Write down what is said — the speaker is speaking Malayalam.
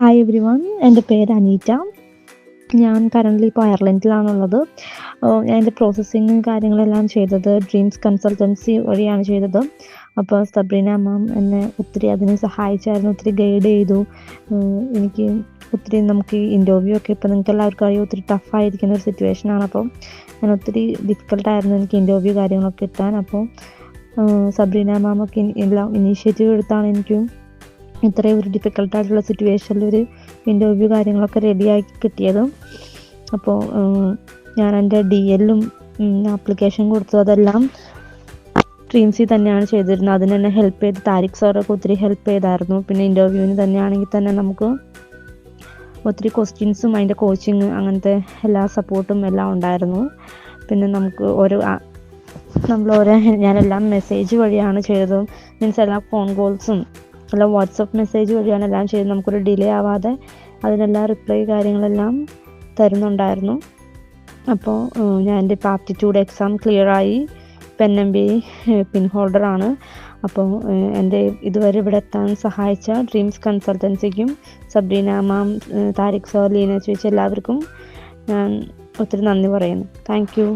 ഹായ് എവ്രി വൺ, എൻ്റെ പേര് അനീറ്റ. ഞാൻ കറൻ്റ്ലി ഇപ്പോൾ അയർലൻഡിലാണുള്ളത്. ഞാൻ എൻ്റെ പ്രോസസ്സിങ്ങും കാര്യങ്ങളെല്ലാം ചെയ്തത് ഡ്രീംസ് കൺസൾട്ടൻസി വഴിയാണ് ചെയ്തത്. അപ്പോൾ സബ്രീന മാം എന്നെ ഒത്തിരി അതിന് സഹായിച്ചായിരുന്നു, ഒത്തിരി ഗൈഡ് ചെയ്തു. എനിക്ക് ഒത്തിരി നമുക്ക് ഈ ഇൻ്റർവ്യൂ ഒക്കെ ഇപ്പോൾ നിങ്ങൾക്ക് എല്ലാവർക്കും അറിയാം, ഒത്തിരി ടഫായിരിക്കുന്ന ഒരു സിറ്റുവേഷനാണ്. അപ്പോൾ ഞാൻ ഒത്തിരി ഡിഫിക്കൽട്ടായിരുന്നു എനിക്ക് ഇൻ്റർവ്യൂ കാര്യങ്ങളൊക്കെ കിട്ടാൻ. അപ്പോൾ സബ്രീന മാമൊക്കെ എല്ലാം ഇനീഷ്യേറ്റീവ് എടുത്താണ് എനിക്കും ഇത്രയും ഒരു ഡിഫിക്കൽട്ടായിട്ടുള്ള സിറ്റുവേഷനിൽ ഒരു ഇൻ്റർവ്യൂ കാര്യങ്ങളൊക്കെ റെഡിയാക്കി കിട്ടിയത്. അപ്പോൾ ഞാൻ എൻ്റെ DLും ആപ്ലിക്കേഷൻ കൊടുത്തു, അതെല്ലാം ഡ്രീംസിൽ തന്നെയാണ് ചെയ്തിരുന്നത്. അതിന് എന്നെ ഹെൽപ്പ് ചെയ്ത് താരിഖ് സാറൊക്കെ ഒത്തിരി ഹെൽപ്പ് ചെയ്തായിരുന്നു. പിന്നെ ഇൻ്റർവ്യൂവിന് തന്നെയാണെങ്കിൽ തന്നെ നമുക്ക് ഒത്തിരി ക്വസ്റ്റ്യൻസും അതിൻ്റെ കോച്ചിങ് അങ്ങനത്തെ എല്ലാ സപ്പോർട്ടും എല്ലാം ഉണ്ടായിരുന്നു. പിന്നെ നമുക്ക് ഞാനെല്ലാം മെസ്സേജ് വഴിയാണ് ചെയ്തത്. മീൻസ് എല്ലാ ഫോൺ കോൾസും എല്ലാം വാട്സപ്പ് മെസ്സേജ് വഴിയാണ് എല്ലാം ചെയ്തത്. നമുക്കൊരു ഡിലേ ആവാതെ അതിനെല്ലാം റിപ്ലൈ കാര്യങ്ങളെല്ലാം തരുന്നുണ്ടായിരുന്നു. അപ്പോൾ ഞാൻ എൻ്റെ ഇപ്പോൾ ആപ്റ്റിറ്റ്യൂഡ് എക്സാം ക്ലിയറായി. PNMBA പിൻ ഹോൾഡറാണ്. അപ്പോൾ എൻ്റെ ഇതുവരെ ഇവിടെ എത്താൻ സഹായിച്ച ഡ്രീംസ് കൺസൾട്ടൻസിക്കും സബ്രീന മാം, താരിഖ് സാർ, ലീന ചേച്ചി എല്ലാവർക്കും ഞാൻ ഒത്തിരി നന്ദി പറയുന്നു. Thank you.